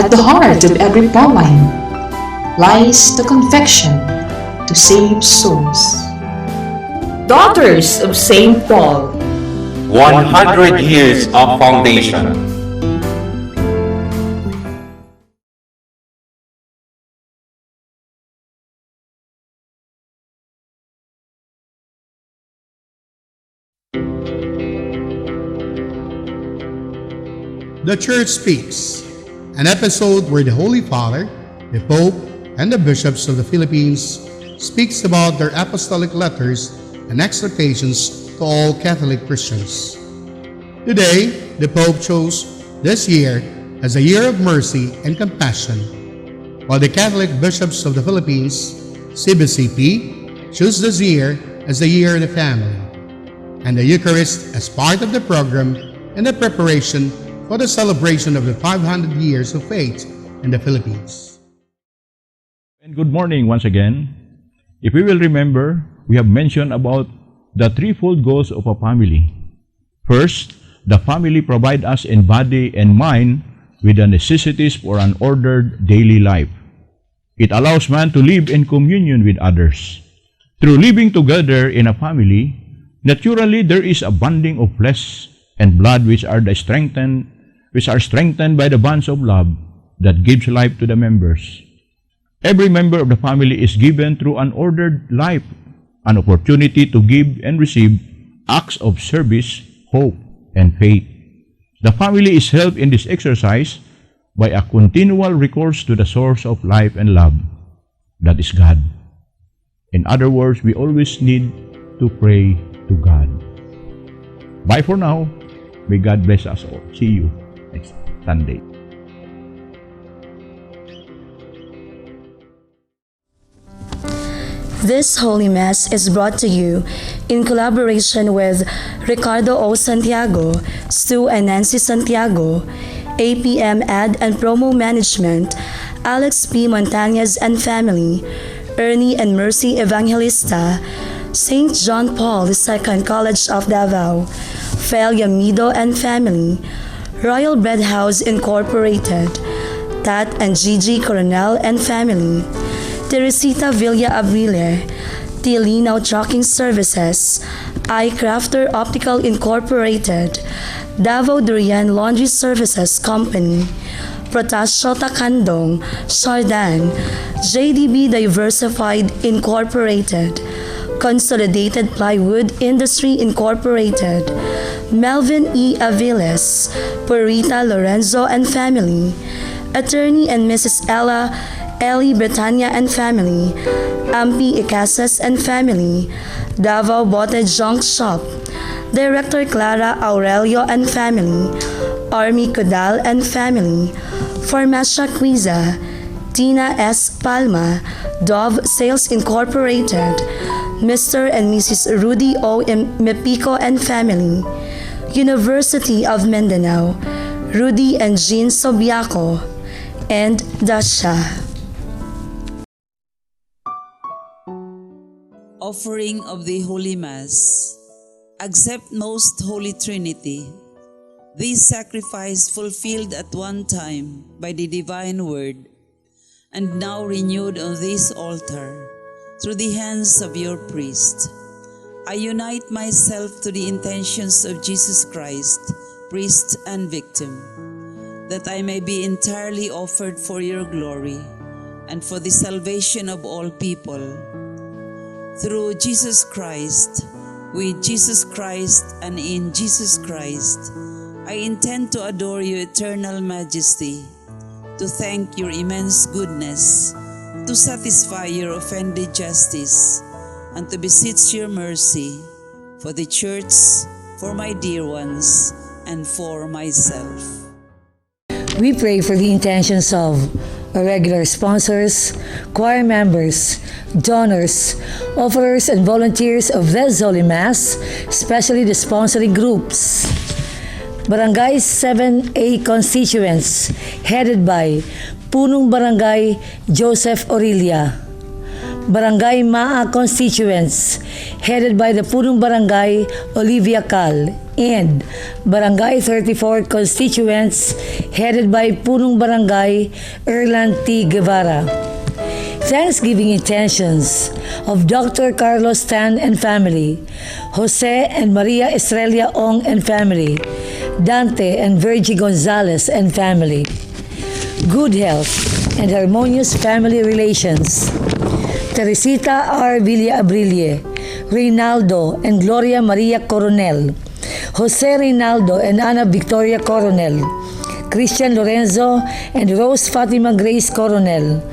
At the heart of every poem lies the conviction to save souls. Daughters of St. Paul, 100 years of foundation. The Church Speaks, an episode where the Holy Father, the Pope, and the bishops of the Philippines speaks about their apostolic letters and exhortations to all Catholic Christians. Today, the Pope chose this year as a year of mercy and compassion, while the Catholic bishops of the Philippines, CBCP, chose this year as a year in the family, and the Eucharist as part of the program and the preparation for the celebration of the 500 years of faith in the Philippines. And good morning once again. If we will remember, we have mentioned about the threefold goals of a family. First, the family provides us in body and mind with the necessities for an ordered daily life. It allows man to live in communion with others. Through living together in a family, naturally there is a bonding of flesh and blood which are strengthened by the bonds of love that gives life to the members. Every member of the family is given through an ordered life an opportunity to give and receive acts of service, hope, and faith. The family is helped in this exercise by a continual recourse to the source of life and love, that is God. In other words, we always need to pray to God. Bye for now. May God bless us all. See you next Sunday. This Holy Mass is brought to you in collaboration with Ricardo O. Santiago, Stu and Nancy Santiago, APM Ad and Promo Management, Alex P. Montañez and Family, Ernie and Mercy Evangelista, St. John Paul II College of Davao, Fel Yamido and Family, Royal Bread House Incorporated, Tat and Gigi Coronel and Family, Teresita Villa Abrile, Tilinaw Trucking Services, iCrafter Optical Incorporated, Davao Durian Laundry Services Company, Protasio Takandong, Sardan, JDB Diversified Incorporated, Consolidated Plywood Industry Incorporated, Melvin E. Aviles, Purita Lorenzo and Family, Attorney and Mrs. Ellie Bretanya and Family, Ampi Icasas and Family, Davao Bote Junk Shop, Director Clara Aurelio and Family, Army Codal and Family, Farmacia Quiza, Tina S. Palma, Dove Sales Incorporated, Mr. and Mrs. Rudy O. Mepico and Family, University of Mindanao, Rudy and Jean Sobiaco, and Dasha. Offering of the Holy Mass. Accept Most Holy Trinity. This sacrifice fulfilled at one time by the divine word, and now renewed on this altar through the hands of your priest. I unite myself to the intentions of Jesus Christ, priest and victim, that I may be entirely offered for your glory and for the salvation of all people. Through Jesus Christ, with Jesus Christ, and in Jesus Christ, I intend to adore your eternal majesty, to thank your immense goodness, to satisfy your offended justice, and to beseech your mercy for the Church, for my dear ones, and for myself. We pray for the intentions of our regular sponsors, choir members, donors, offerers, and volunteers of this Holy Mass, especially the sponsoring groups. Barangay 7A constituents, headed by Punong Barangay Joseph Aurelia, Barangay Maa constituents, headed by the Punong Barangay Olivia Cal, and Barangay 34 constituents, headed by Punong Barangay Erland T. Guevara. Thanksgiving intentions of Dr. Carlos Tan and family, Jose and Maria Estrella Ong and family, Dante and Virgie Gonzalez and family. Good health and harmonious family relations. Teresita R. Villa Abrilie, Reynaldo and Gloria Maria Coronel, Jose Reynaldo and Ana Victoria Coronel, Christian Lorenzo and Rose Fatima Grace Coronel,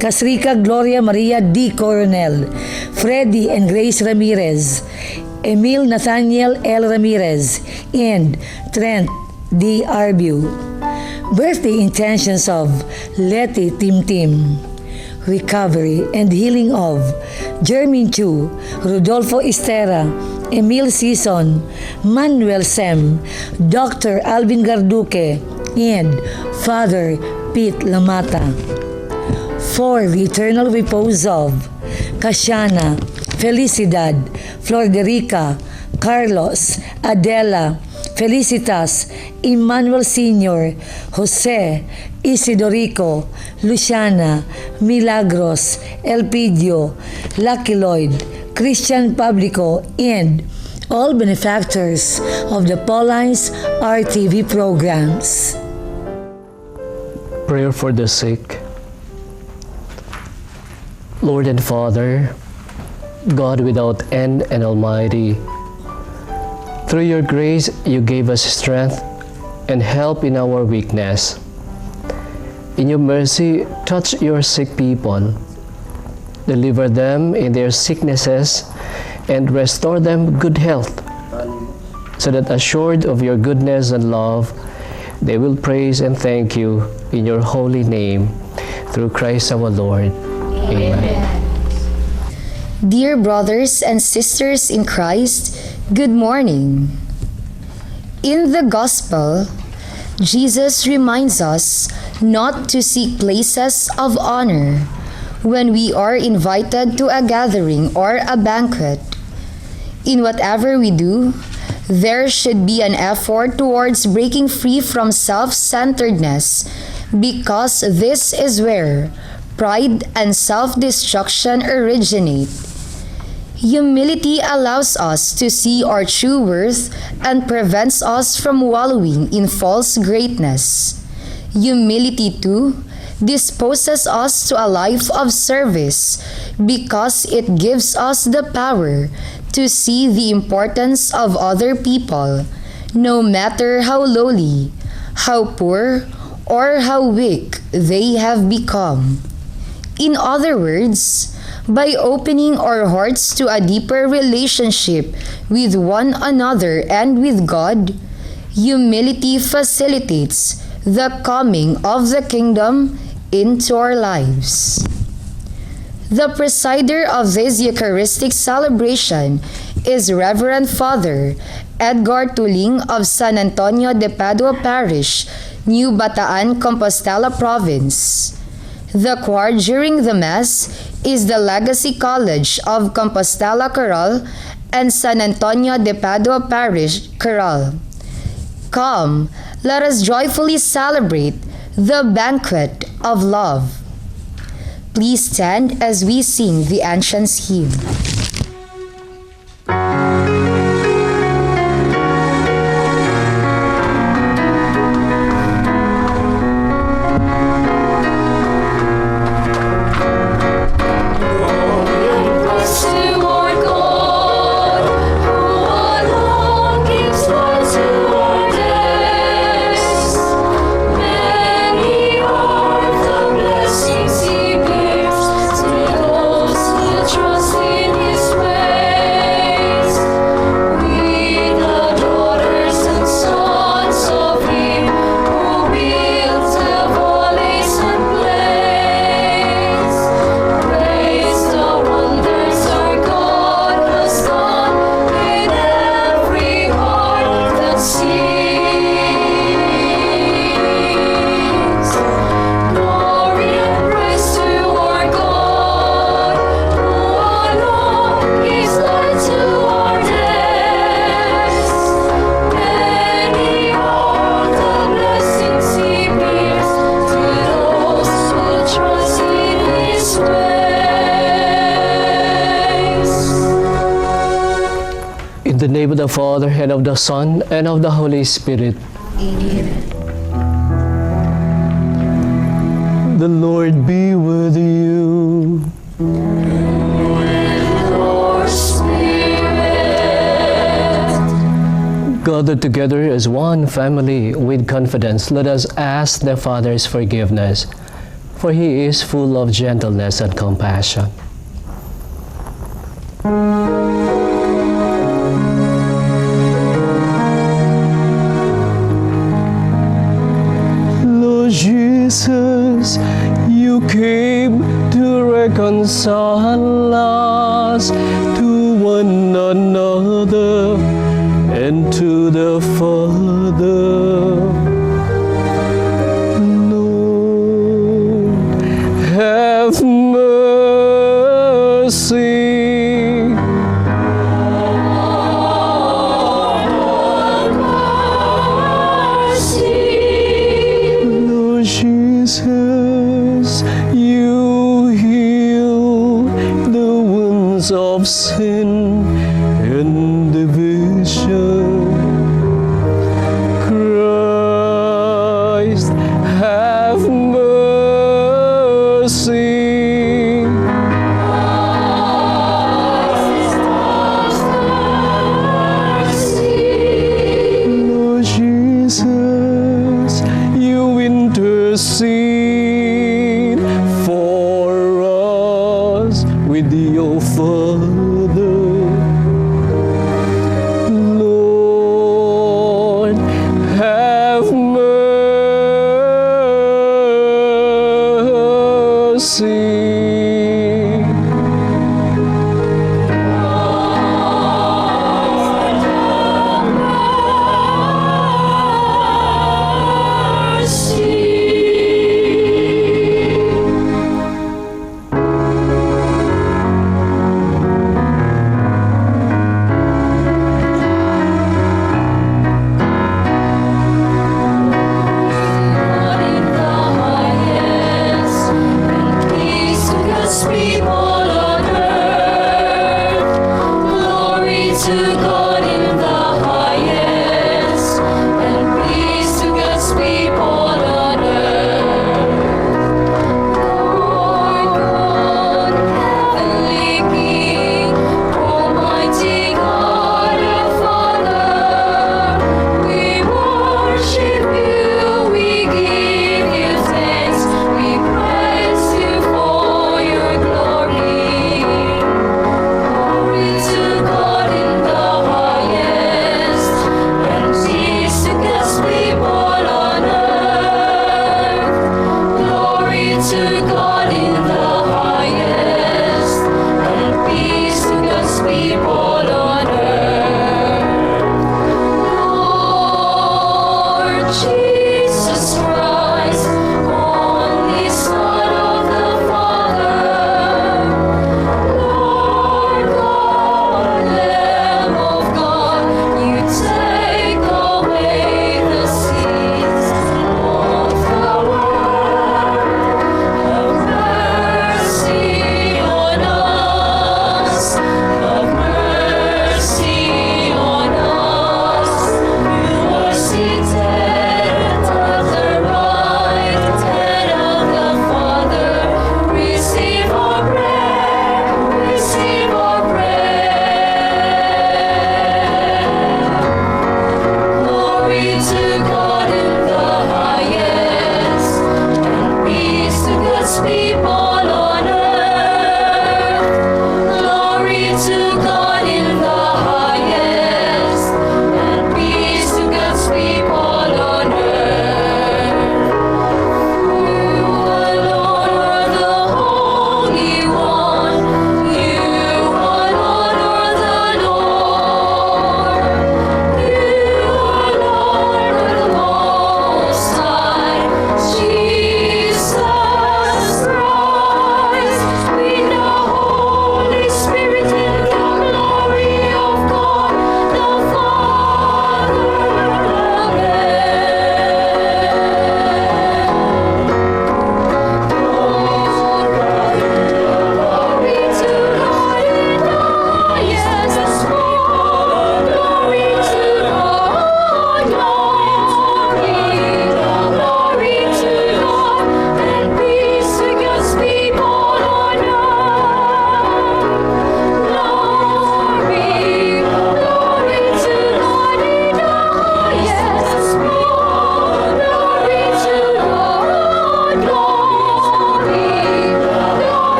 Casrica Gloria Maria D. Coronel, Freddy and Grace Ramirez, Emil Nathaniel L. Ramirez, and Trent D. Arbu. Birthday intentions of Letty Tim, recovery and healing of Jermin Chu, Rodolfo Estera, Emil Sison, Manuel Sem, Dr. Alvin Garduque, and Father Pete Lamata. For the eternal repose of Kashana, Felicidad, Florderica, Carlos, Adela, Felicitas, Emmanuel Sr., Jose, Isidorico, Luciana, Milagros, Elpidio, Lucky Lloyd, Christian Publico, and all benefactors of the Pauline's RTV programs. Prayer for the sick. Lord and Father, God without end and Almighty, through your grace you gave us strength and help in our weakness. In your mercy, touch your sick people. Deliver them in their sicknesses and restore them good health, so that assured of your goodness and love, they will praise and thank you in your holy name, through Christ our Lord. Amen. Dear brothers and sisters in Christ, good morning. In the Gospel, Jesus reminds us not to seek places of honor when we are invited to a gathering or a banquet. In whatever we do, there should be an effort towards breaking free from self-centeredness, because this is where pride and self-destruction originate. Humility allows us to see our true worth and prevents us from wallowing in false greatness. Humility, too, disposes us to a life of service because it gives us the power to see the importance of other people, no matter how lowly, how poor, or how weak they have become. In other words, by opening our hearts to a deeper relationship with one another and with God, humility facilitates the coming of the kingdom into our lives. The presider of this Eucharistic celebration is Reverend Father Edgar Tuling of San Antonio de Padua Parish, New Bataan, Compostela Province. The choir during the Mass is the Legacy College of Compostela Chorale and San Antonio de Padua Parish Chorale. Come, let us joyfully celebrate the banquet of love. Please stand as we sing the Ancients' Hymn. Trust in His of the Father, and of the Son, and of the Holy Spirit. The Lord be with you. Gathered together as one family with confidence, let us ask the Father's forgiveness, for He is full of gentleness and compassion. Lord Jesus, you came to reconcile us to one another and to the Father. Lord, have mercy. Lord Jesus, you heal the wounds of sin and division. Christ, have mercy. Lord Jesus, you intercede for us with your Father. Lord, have mercy. Jesus Christ.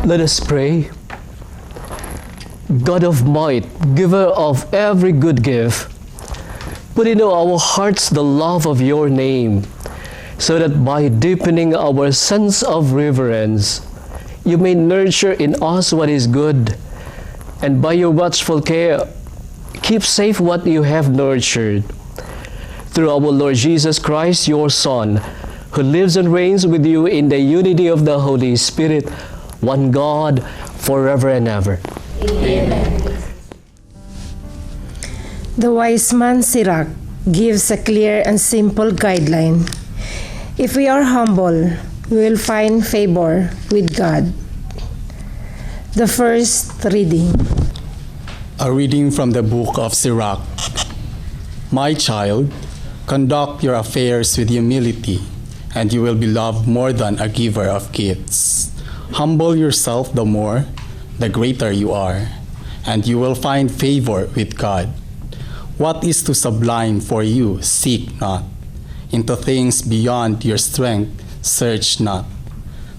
Let us pray. God of might, giver of every good gift, put into our hearts the love of your name, so that by deepening our sense of reverence, you may nurture in us what is good, and by your watchful care, keep safe what you have nurtured. Through our Lord Jesus Christ, your Son, who lives and reigns with you in the unity of the Holy Spirit, one God, forever and ever. The wise man Sirach gives a clear and simple guideline. If we are humble, we will find favor with God. The first reading. A reading from the book of Sirach. My child, conduct your affairs with humility, and you will be loved more than a giver of gifts. Humble yourself the more, the greater you are, and you will find favor with God. What is too sublime for you, seek not. Into things beyond your strength, search not.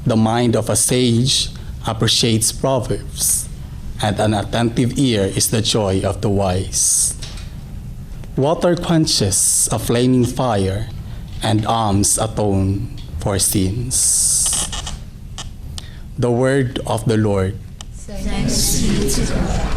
The mind of a sage appreciates proverbs, and an attentive ear is the joy of the wise. Water quenches a flaming fire, and alms atone for sins. The word of the Lord. Thanks be to God.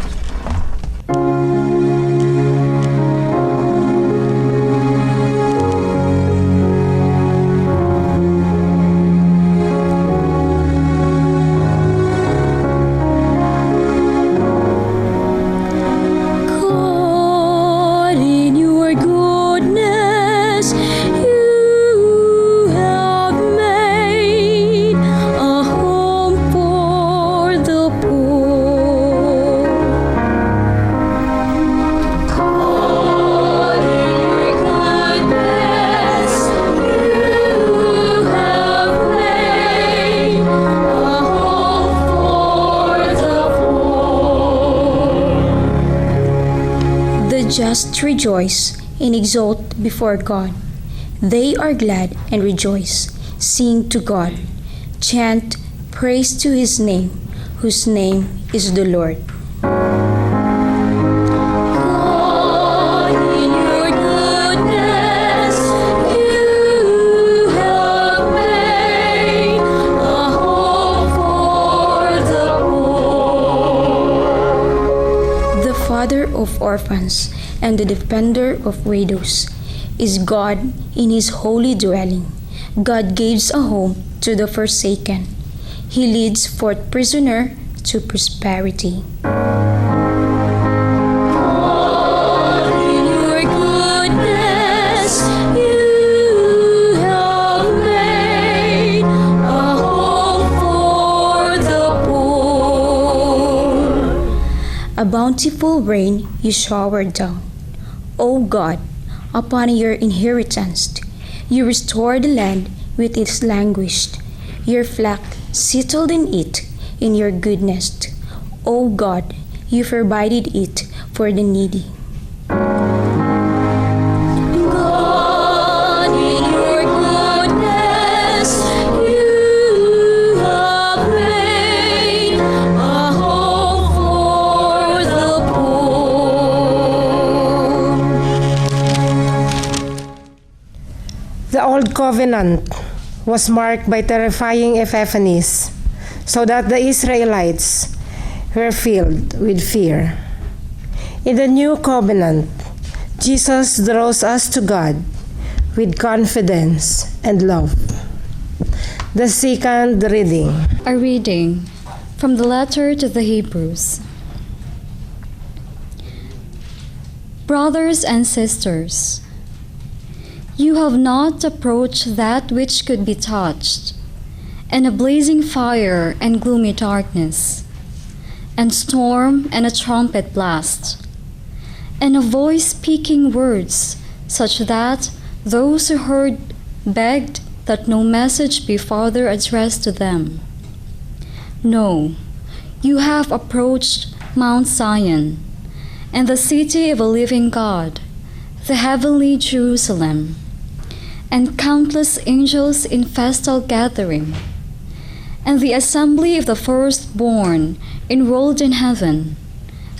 Just rejoice and exult before God. They are glad and rejoice. Sing to God. Chant praise to his name, whose name is the Lord. Father of orphans and the defender of widows is God in his holy dwelling. God gives a home to the forsaken. He leads forth prisoner to prosperity. A bountiful rain you showered down, O God, upon your inheritance. You restored the land with its languished. Your flock settled in it in your goodness. O God, you provided it for the needy. The Old Covenant was marked by terrifying epiphanies, so that the Israelites were filled with fear. In the New Covenant, Jesus draws us to God with confidence and love. The second reading. A reading from the letter to the Hebrews. Brothers and sisters, you have not approached that which could be touched, and a blazing fire and gloomy darkness, and storm and a trumpet blast, and a voice speaking words such that those who heard begged that no message be farther addressed to them. No, you have approached Mount Zion, and the city of a living God, the heavenly Jerusalem, and countless angels in festal gathering, and the assembly of the firstborn enrolled in heaven,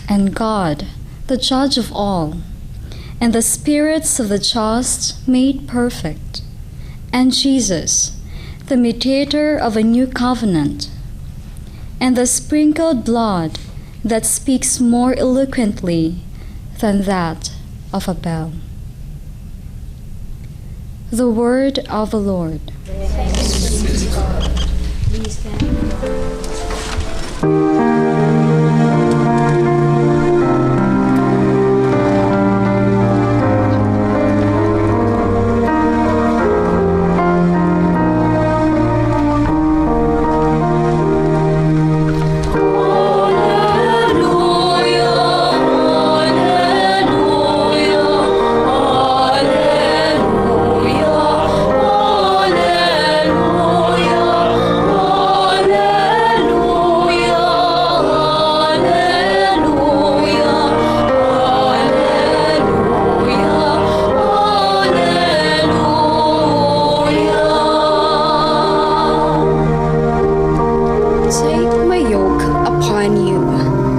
and God, the judge of all, and the spirits of the just made perfect, and Jesus, the mediator of a new covenant, and the sprinkled blood that speaks more eloquently than that of Abel. The word of the Lord. Please stand.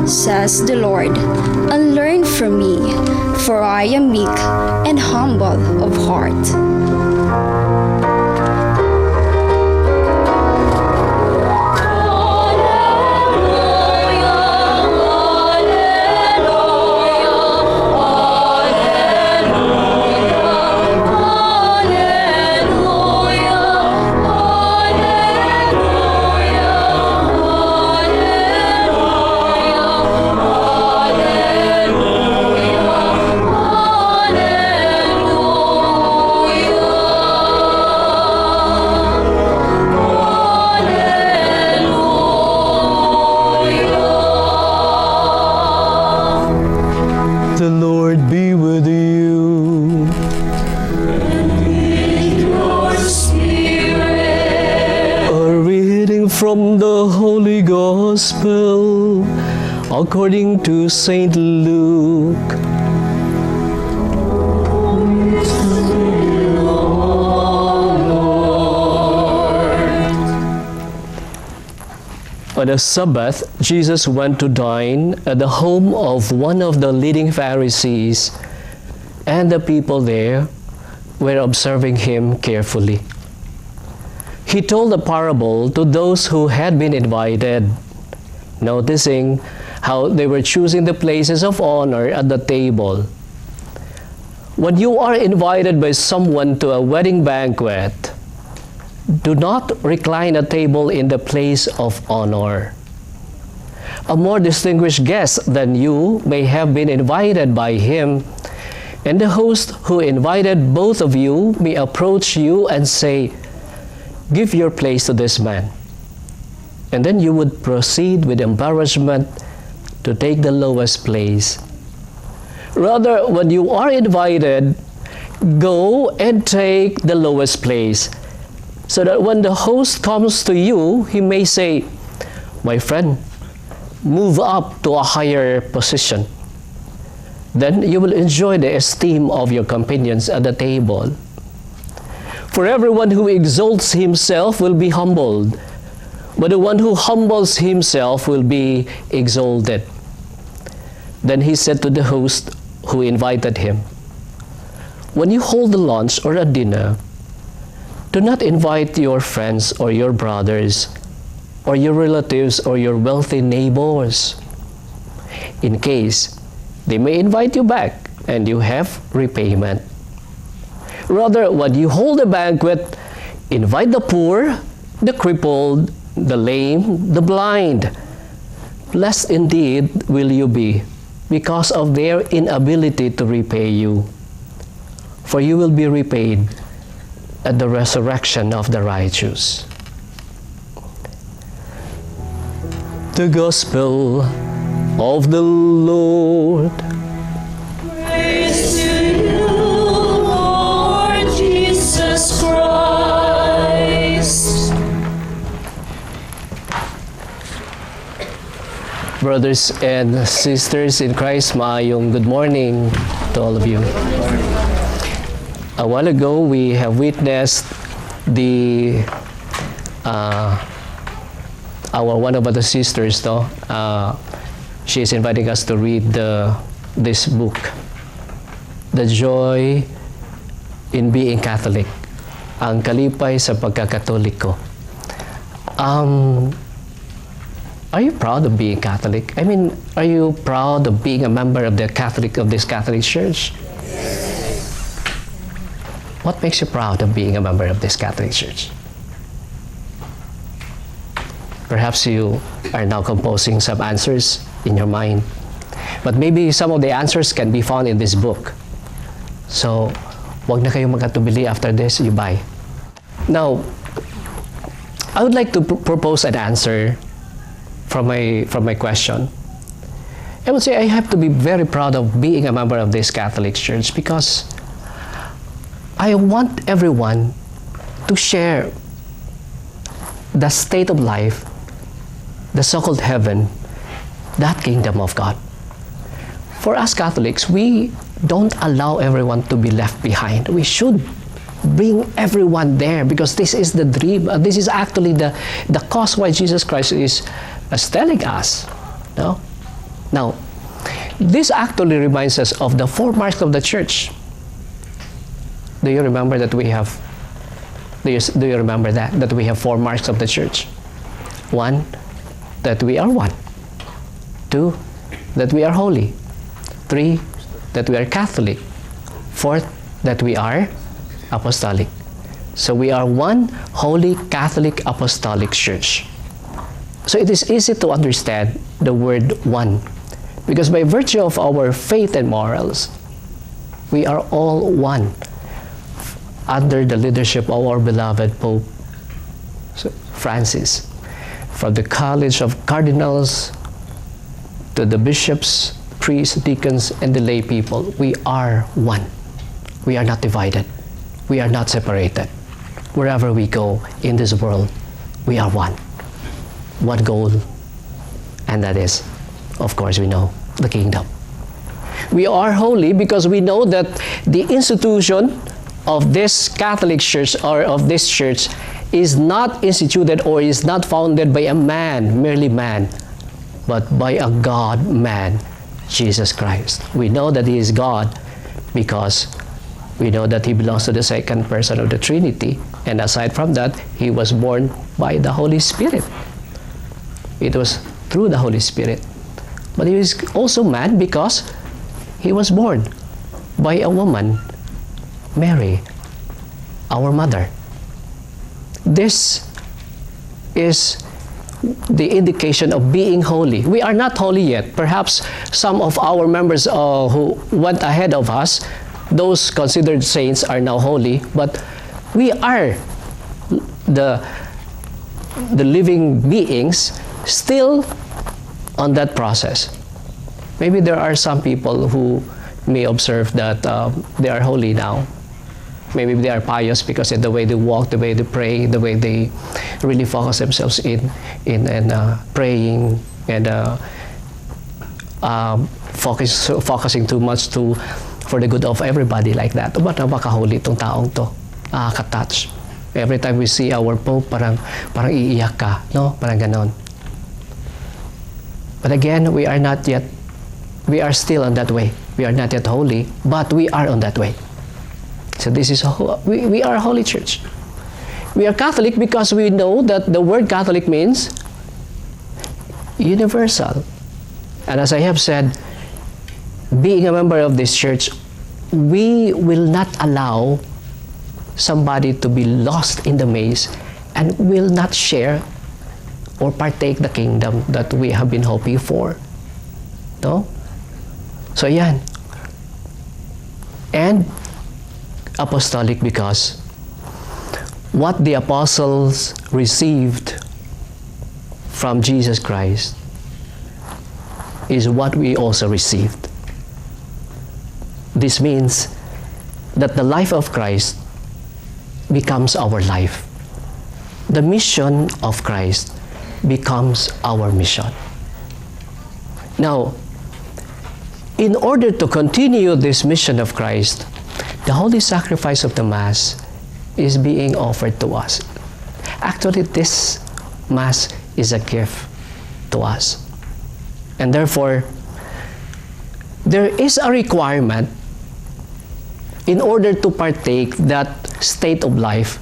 Says the Lord, and learn from me, for I am meek and humble of heart. The Lord be with you. And with your spirit. A reading from the Holy Gospel according to Saint Luke. On the Sabbath, Jesus went to dine at the home of one of the leading Pharisees, and the people there were observing him carefully. He told a parable to those who had been invited, noticing how they were choosing the places of honor at the table. When you are invited by someone to a wedding banquet, do not recline at table in the place of honor. A more distinguished guest than you may have been invited by him, and the host who invited both of you may approach you and say, "Give your place to this man." And then you would proceed with embarrassment to take the lowest place. Rather, when you are invited, go and take the lowest place, so that when the host comes to you, he may say, "My friend, move up to a higher position." Then you will enjoy the esteem of your companions at the table. For everyone who exalts himself will be humbled, but the one who humbles himself will be exalted. Then he said to the host who invited him, "When you hold a lunch or a dinner, do not invite your friends or your brothers or your relatives or your wealthy neighbors, in case they may invite you back and you have repayment. Rather, when you hold a banquet, invite the poor, the crippled, the lame, the blind. Blessed indeed will you be because of their inability to repay you, for you will be repaid at the resurrection of the righteous." The Gospel of the Lord. Praise to you, Lord Jesus Christ. Brothers and sisters in Christ, maayong good morning to all of you. A while ago, we have witnessed the one of the sisters, no, she is inviting us to read this book, The Joy in Being Catholic, ang kalipay sa pagkakatoliko. Are you proud of being Catholic? I mean, are you proud of being a member of this Catholic Church? What makes you proud of being a member of this Catholic Church? Perhaps you are now composing some answers in your mind. But maybe some of the answers can be found in this book. So, wag na kayong magkatubili after this, you buy. Now, I would like to propose an answer from my question. I would say I have to be very proud of being a member of this Catholic Church because I want everyone to share the state of life, the so-called heaven, that kingdom of God. For us Catholics, we don't allow everyone to be left behind. We should bring everyone there because this is the dream. This is actually the cause why Jesus Christ is telling us. No? Now, this actually reminds us of the 4 marks of the church. Do you remember that we have? Do you remember that we have 4 marks of the church? 1, that we are one. 2, that we are holy. 3, that we are Catholic. 4th, that we are apostolic. So we are one holy Catholic apostolic church. So it is easy to understand the word one because by virtue of our faith and morals, we are all one under the leadership of our beloved Pope Francis. From the College of Cardinals to the bishops, priests, deacons, and the lay people, we are one. We are not divided. We are not separated. Wherever we go in this world, we are one. One goal, and that is, of course, we know, the kingdom. We are holy because we know that the institution of this Catholic Church or of this church is not instituted or is not founded by a man, merely man, but by a God-man, Jesus Christ. We know that He is God because we know that He belongs to the second person of the Trinity, and aside from that, He was born by the Holy Spirit. It was through the Holy Spirit. But He is also man because He was born by a woman, Mary, our mother. This is the indication of being holy. We are not holy yet. Perhaps some of our members who went ahead of us, those considered saints, are now holy, but we are the living beings still on that process. Maybe there are some people who may observe that they are holy now. Maybe they are pious because of the way they walk, the way they pray, the way they really focus themselves in praying and focusing too much for the good of everybody like that. Ba't napaka-holy itong taong to? Nakaka-touch. Every time we see our Pope, parang iiyak ka, no? Parang ganon. But again, we are still on that way. We are not yet holy, but we are on that way. So this is we are a holy church. We are Catholic because we know that the word Catholic means universal. And as I have said, being a member of this church, we will not allow somebody to be lost in the maze and will not share or partake the kingdom that we have been hoping for. No? So yan. And apostolic because what the apostles received from Jesus Christ is what we also received. This means that the life of Christ becomes our life. The mission of Christ becomes our mission. Now, in order to continue this mission of Christ, the holy sacrifice of the Mass is being offered to us. Actually, this Mass is a gift to us. And therefore, there is a requirement in order to partake that state of life,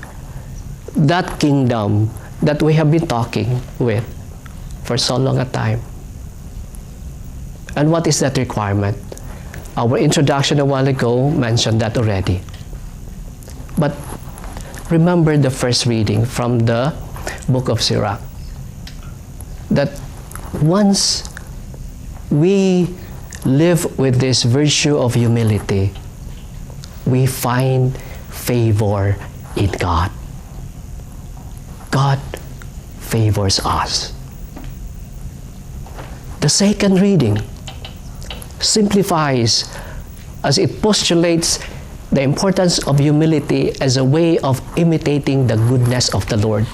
that kingdom that we have been talking with for so long a time. And what is that requirement? Our introduction a while ago mentioned that already. But remember the first reading from the book of Sirach, that once we live with this virtue of humility, we find favor in God. God favors us. The second reading simplifies as it postulates the importance of humility as a way of imitating the goodness of the Lord.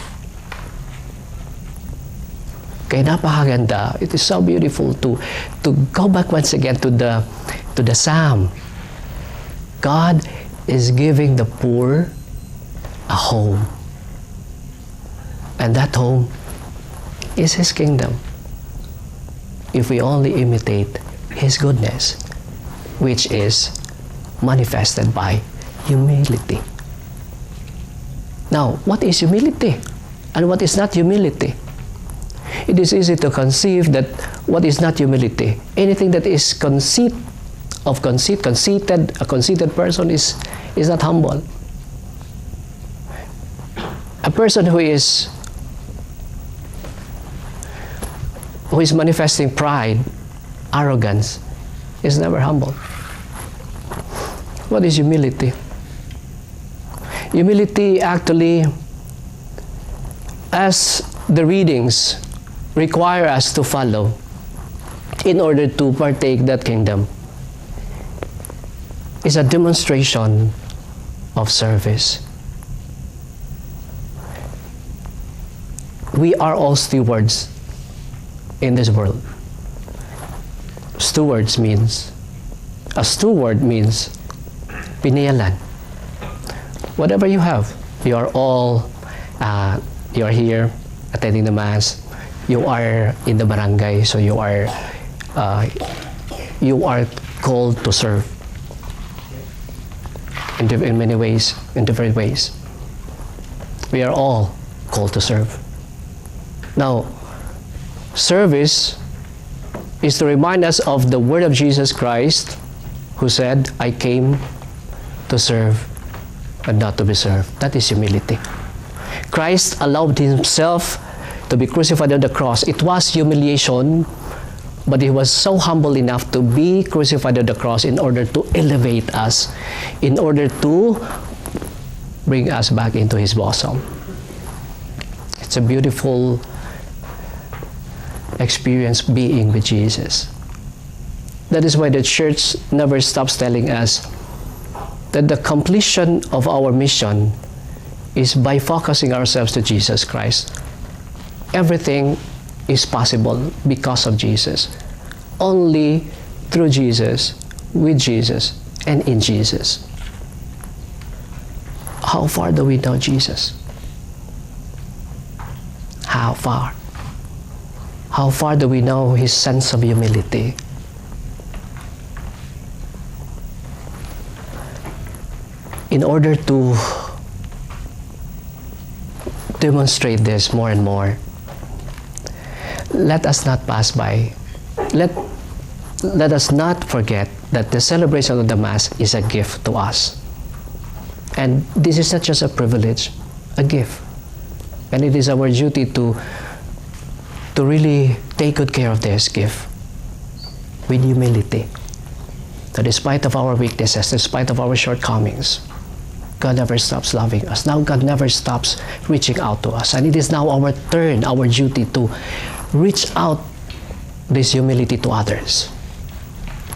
Kaya napakaganda. It is so beautiful to go back once again to the Psalm. God is giving the poor a home. And that home is His kingdom. If we only imitate His goodness, which is manifested by humility. Now, what is humility? And what is not humility? It is easy to conceive that what is not humility, anything that is conceited, a conceited person is not humble. A person who is manifesting pride, arrogance, is never humble. What is humility? Humility actually, as the readings require us to follow in order to partake that kingdom, is a demonstration of service. We are all stewards in this world. A steward means piniyalan. Whatever you have, you are all, you are here attending the Mass, you are in the barangay, so you are called to serve in many ways, in different ways. We are all called to serve. Now, service is to remind us of the word of Jesus Christ, who said, I came to serve and not to be served. That is humility. Christ allowed Himself to be crucified on the cross. It was humiliation, but He was so humble enough to be crucified on the cross in order to elevate us, in order to bring us back into His bosom. It's a beautiful experience being with Jesus. That is why the church never stops telling us that the completion of our mission is by focusing ourselves to Jesus Christ. Everything is possible because of Jesus. Only through Jesus, with Jesus, and in Jesus. How far do we know Jesus? How far? How far do we know His sense of humility? In order to demonstrate this more and more, let us not pass by. Let us not forget that the celebration of the Mass is a gift to us. And this is not just a privilege, a gift. And it is our duty to really take good care of this gift with humility. That despite of our weaknesses, despite of our shortcomings, God never stops loving us. Now God never stops reaching out to us. And it is now our turn, our duty to reach out this humility to others.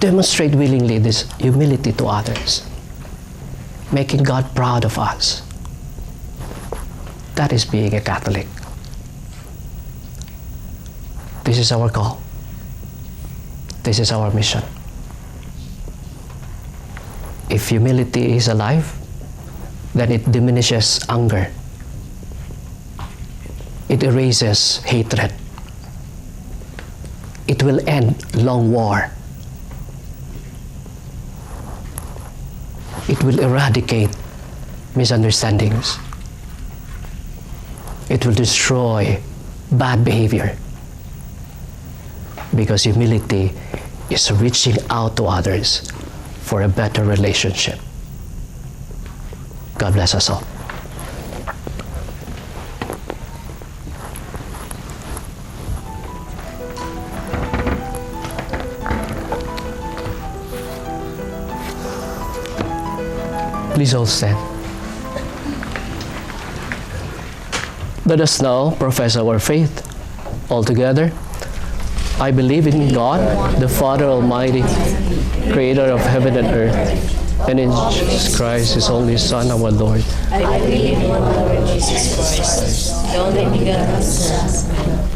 Demonstrate willingly this humility to others. Making God proud of us. That is being a Catholic. This is our call. This is our mission. If humility is alive, then it diminishes anger. It erases hatred. It will end long war. It will eradicate misunderstandings. It will destroy bad behavior. Because humility is reaching out to others for a better relationship. God bless us all. Please all stand. Let us now profess our faith. All together. I believe in God, the Father Almighty, creator of heaven and earth, and in Jesus Christ, his only Son, our Lord. I believe in one Lord Jesus Christ, the only begotten Son,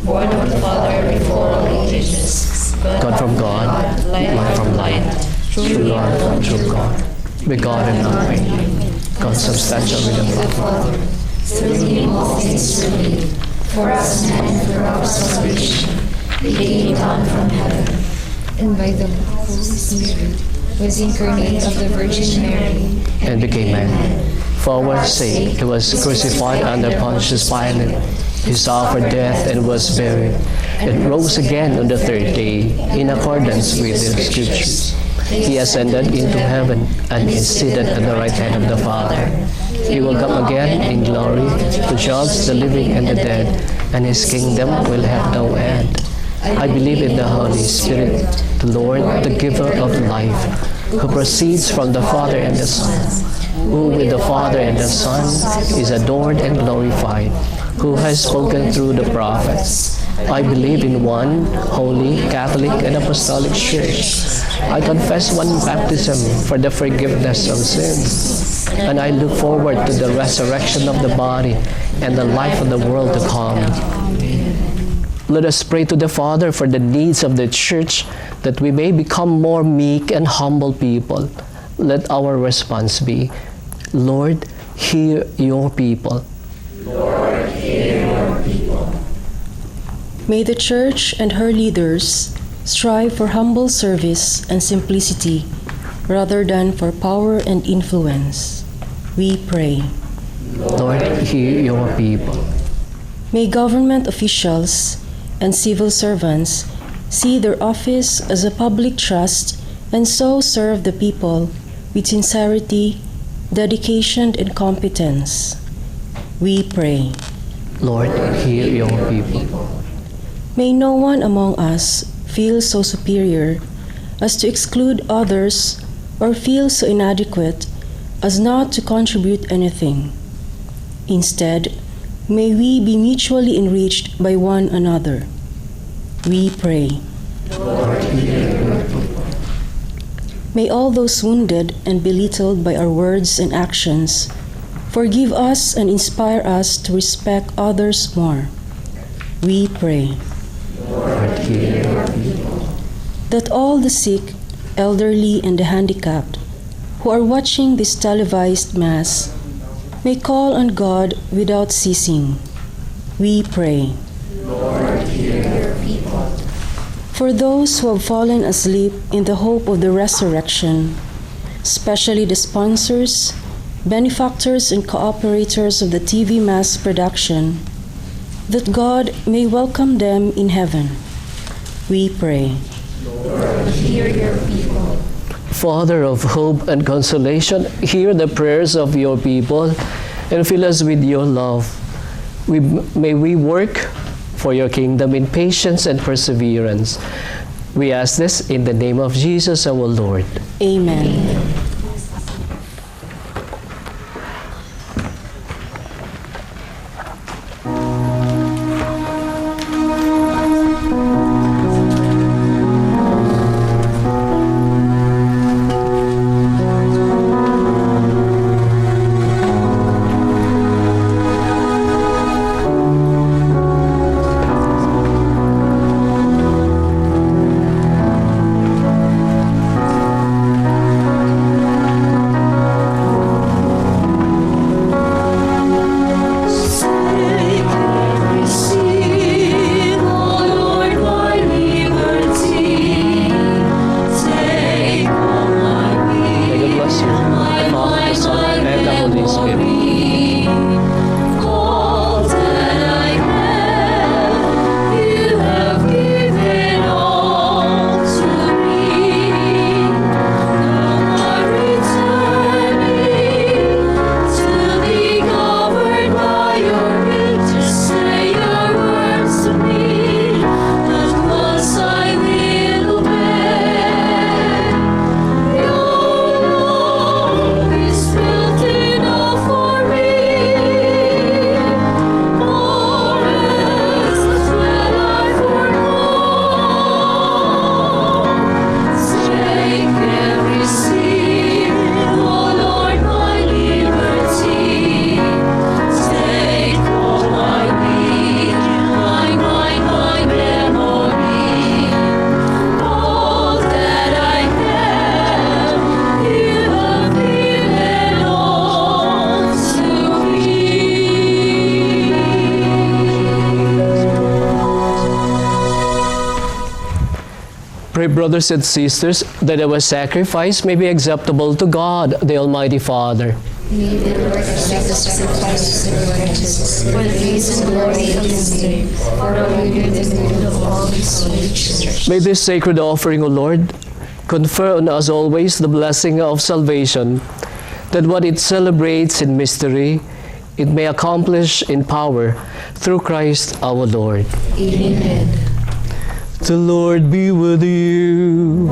born of the Father before all ages, God from God, light from light, true God from true God, begotten of consubstantial with the Father, through all things through me, for us men and for our salvation, he came down from heaven, and by the Holy Spirit was incarnate of the Virgin Mary, and became man. For our sake, he was crucified under Pontius Pilate. He suffered death and was buried, and rose again on the third day, in accordance with the Scriptures. He ascended into heaven and is seated at the right hand of the Father. He will come again in glory to judge the living and the dead, and his kingdom will have no end. I believe in the Holy Spirit, the Lord, the giver of life, who proceeds from the Father and the Son, who with the Father and the Son is adored and glorified, who has spoken through the prophets. I believe in one holy, Catholic, and Apostolic Church. I confess one baptism for the forgiveness of sins, and I look forward to the resurrection of the body and the life of the world to come. Let us pray to the Father for the needs of the Church, that we may become more meek and humble people. Let our response be, Lord, hear your people. Lord, hear your people. May the Church and her leaders strive for humble service and simplicity rather than for power and influence. We pray. Lord, hear your people. May government officials and civil servants see their office as a public trust and so serve the people with sincerity, dedication, and competence. We pray. Lord, hear your people. May no one among us feel so superior as to exclude others or feel so inadequate as not to contribute anything. Instead, may we be mutually enriched by one another. We pray. Lord, hear your people. May all those wounded and belittled by our words and actions forgive us and inspire us to respect others more. We pray. Lord, hear your people. That all the sick, elderly, and the handicapped who are watching this televised Mass may call on God without ceasing. We pray. Lord, hear your people. For those who have fallen asleep in the hope of the resurrection, especially the sponsors, benefactors, and cooperators of the TV Mass production, that God may welcome them in heaven. We pray. Lord, hear your people. Father of hope and consolation, hear the prayers of your people and fill us with your love. May we work for your kingdom in patience and perseverance. We ask this in the name of Jesus our Lord. Amen. Pray, brothers and sisters, that our sacrifice may be acceptable to God, the Almighty Father. May the Lord accept the sacrifices of your righteousness for the praise and glory of his name, for the good and good of all his holy church. May this sacred offering, O Lord, confer on us always the blessing of salvation, that what it celebrates in mystery, it may accomplish in power through Christ our Lord. Amen. The Lord be with you.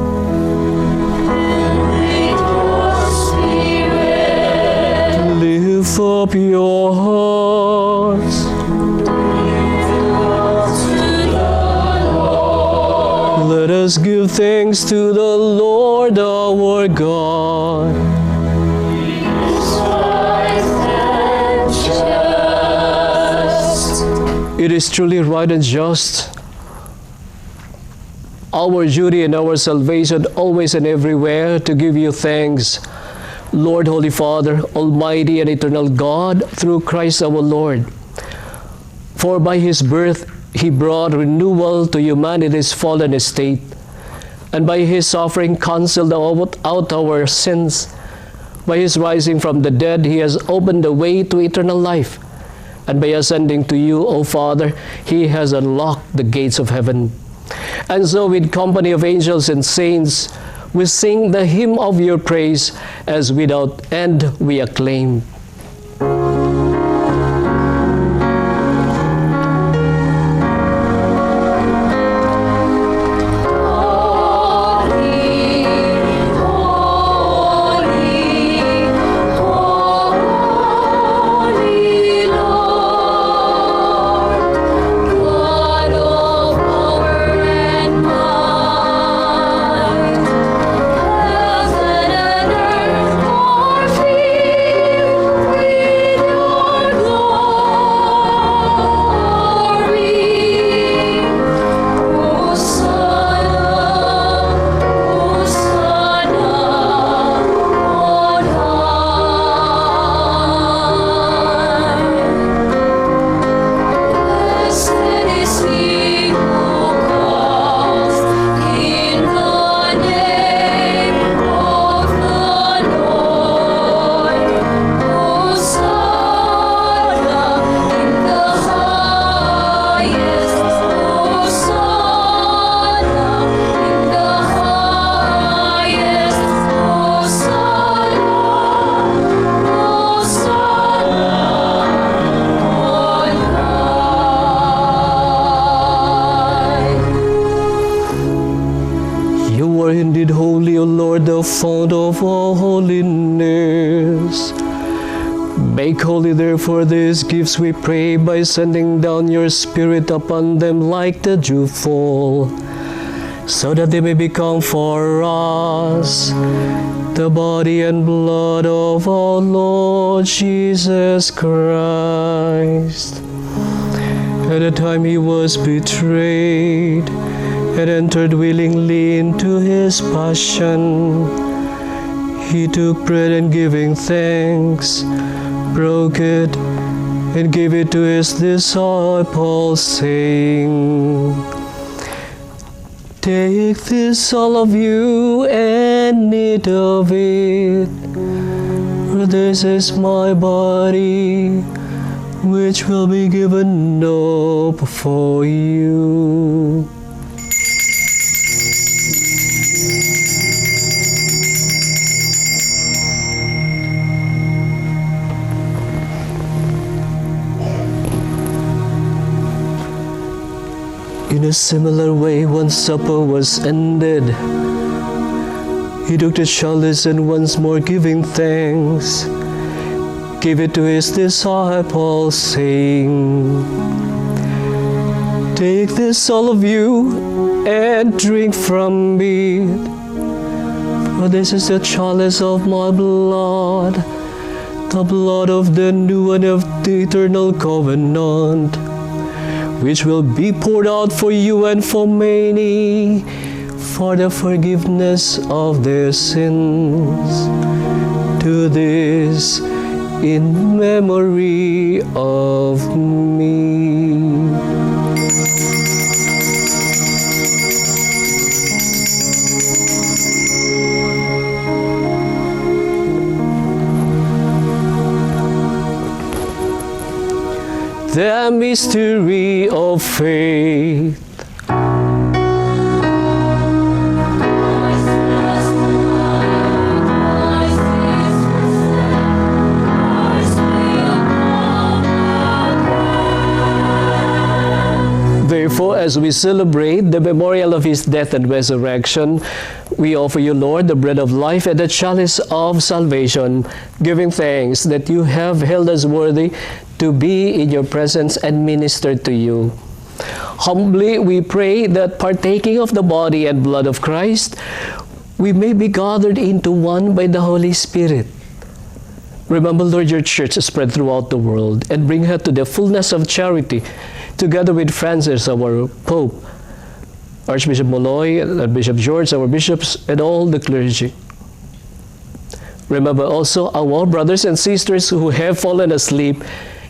Lift up your hearts. Let us give thanks to the Lord our God. It is truly right and just, our duty and our salvation, always and everywhere, to give you thanks, Lord, Holy Father, Almighty and Eternal God, through Christ our Lord. For by his birth, he brought renewal to humanity's fallen estate, and by his suffering canceled out our sins. By his rising from the dead, he has opened the way to eternal life. And by ascending to you, O Father, he has unlocked the gates of heaven. And so with company of angels and saints, we sing the hymn of your praise, as without end we acclaim. Indeed holy, O Lord, the fount of all holiness. Make holy therefore these gifts, we pray, by sending down your Spirit upon them like the dewfall, so that they may become for us the body and blood of our Lord Jesus Christ. At the time he was betrayed and entered willingly into his passion, he took bread and giving thanks, broke it and gave it to his disciples, saying, "Take this, all of you, and eat of it, for this is my body, which will be given up for you." In a similar way, when supper was ended, he took the chalice and once more giving thanks, gave it to his disciples, saying, "Take this, all of you, and drink from it, for this is the chalice of my blood, the blood of the new and of the eternal covenant, which will be poured out for you and for many for the forgiveness of their sins. Do this in memory of me." the mystery of faith. Therefore, as we celebrate the memorial of his death and resurrection, we offer you, Lord, the bread of life and the chalice of salvation, giving thanks that you have held us worthy to be in your presence and minister to you. Humbly we pray that partaking of the body and blood of Christ, we may be gathered into one by the Holy Spirit. Remember, Lord, your church spread throughout the world and bring her to the fullness of charity, together with Francis, our Pope, Archbishop Molloy, and Bishop George, our bishops, and all the clergy. Remember also our brothers and sisters who have fallen asleep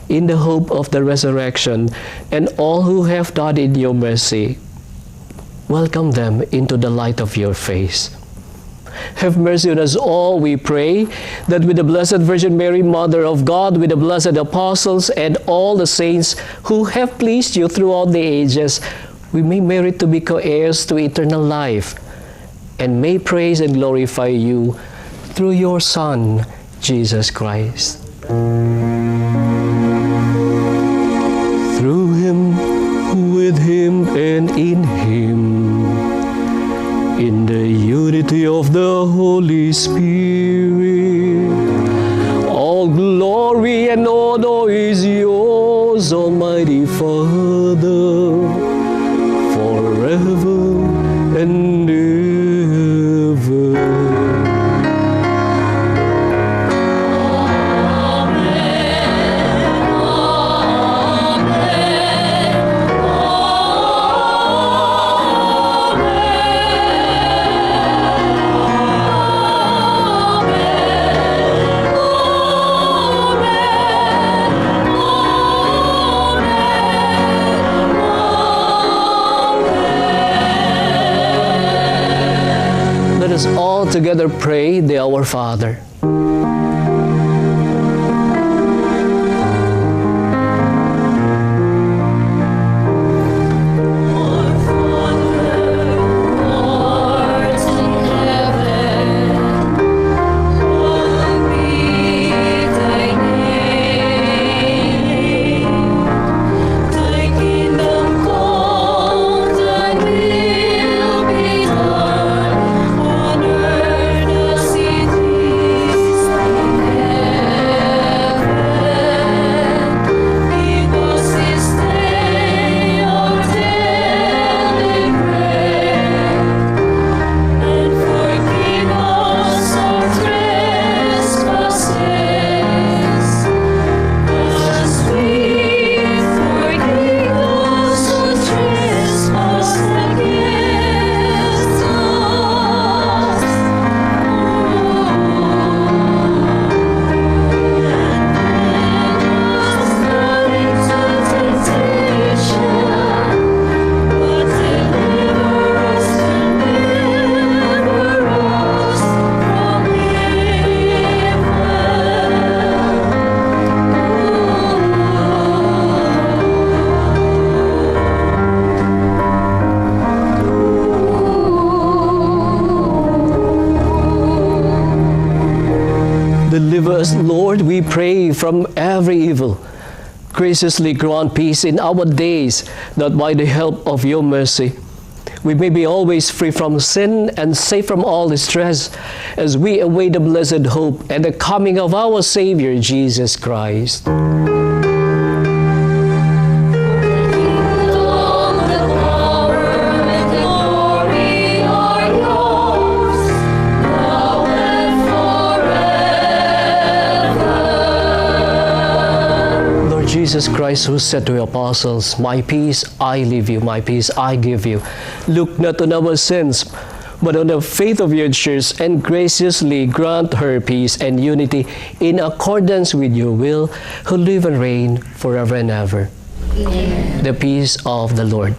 in the hope of the resurrection, and all who have died in your mercy. Welcome them into the light of your face. Have mercy on us all, we pray, that with the Blessed Virgin Mary, Mother of God, with the blessed apostles and all the saints who have pleased you throughout the ages, we may merit to be co-heirs to eternal life, and may praise and glorify you through your Son, Jesus Christ. Through him, with him, and in him, in the unity of the Holy Spirit, all glory and honor is yours, Almighty Father, forever and ever. Let us all together pray the Our Father. Deliver us, Lord, we pray, from every evil. Graciously grant peace in our days, that by the help of your mercy, we may be always free from sin and safe from all distress, as we await the blessed hope and the coming of our Savior, Jesus Christ. Jesus Christ, who said to the apostles, "My peace I leave you, my peace I give you. Look not on our sins, but on the faith of your church, and graciously grant her peace and unity in accordance with your will, who live and reign forever and ever." Amen. The peace of the Lord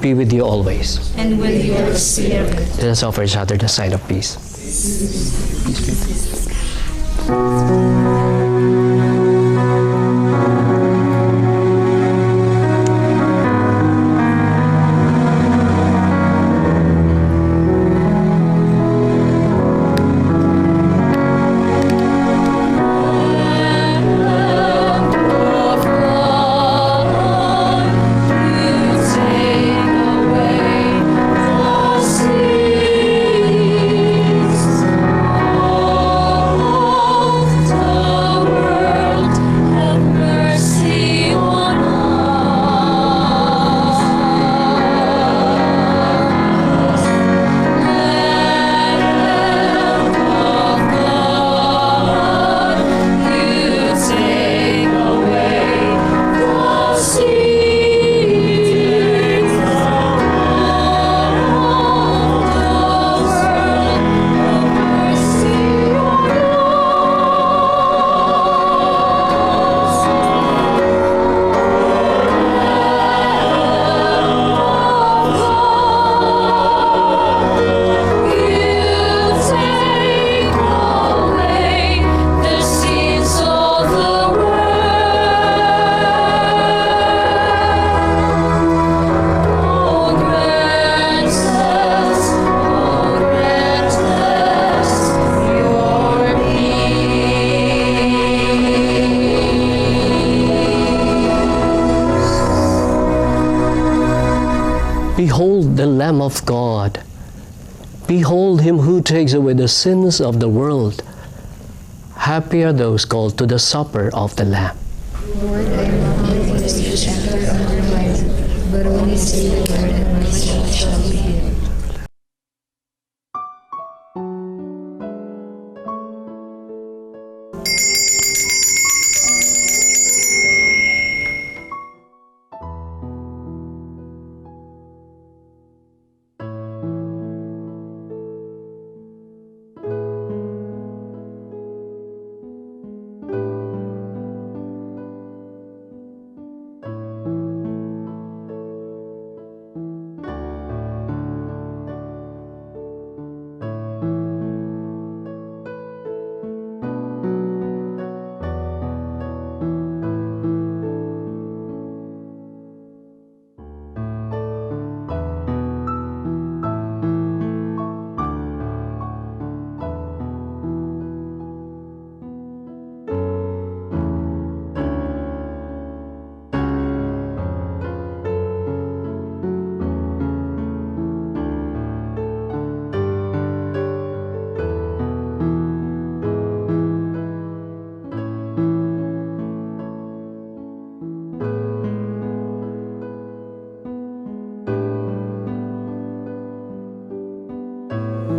be with you always. And with your spirit. Let us offer each other the sign of peace. Behold the Lamb of God. Behold him who takes away the sins of the world. Happy are those called to the supper of the Lamb. Lord, I am not worthy that you should enter under my roof, but only say the word and my soul shall be healed.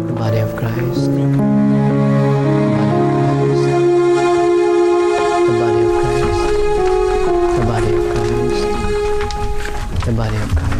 The body of Christ. The body of Christ. The body of Christ. The body of Christ.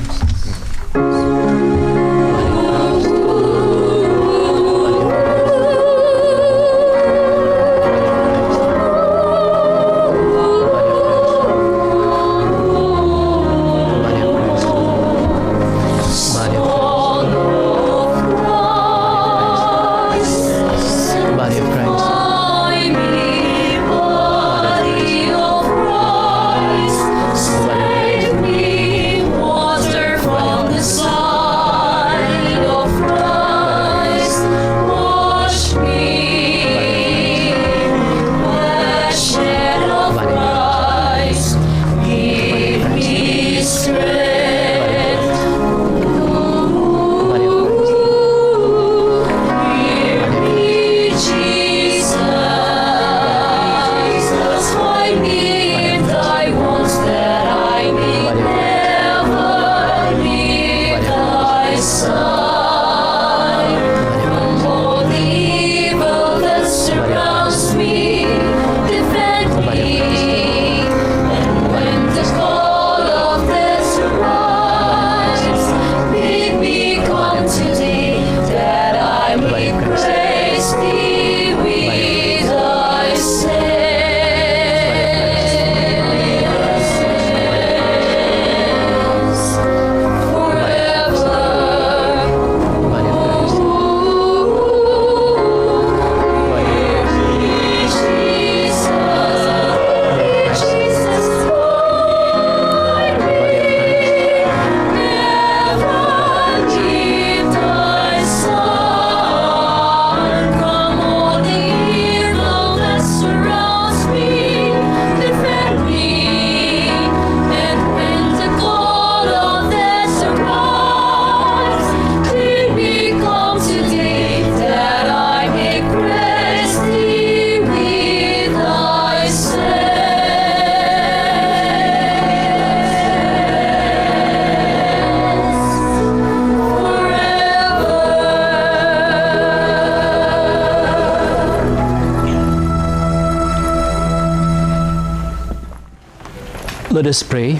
Let us pray.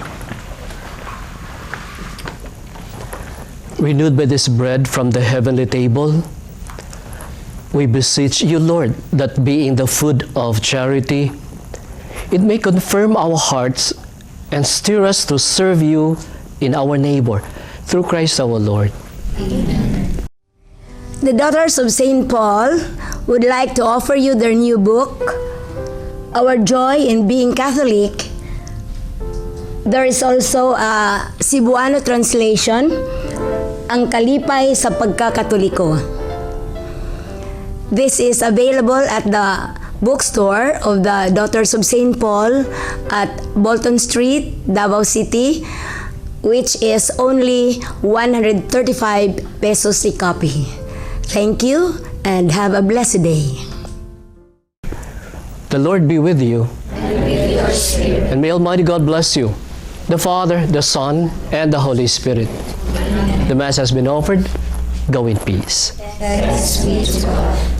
Renewed by this bread from the heavenly table, we beseech you, Lord, that being the food of charity, it may confirm our hearts and stir us to serve you in our neighbor, through Christ our Lord. Amen. The Daughters of St. Paul would like to offer you their new book, Our Joy in Being Catholic. There is also a Cebuano translation, Ang Kalipay sa Pagkakatoliko. This is available at the bookstore of the Daughters of St. Paul at Bolton Street, Davao City, which is only 135 pesos a copy. Thank you and have a blessed day. The Lord be with you. And with your spirit. And may Almighty God bless you, the Father, the Son, and the Holy Spirit. The Mass has been offered. Go in peace. Thanks be to God.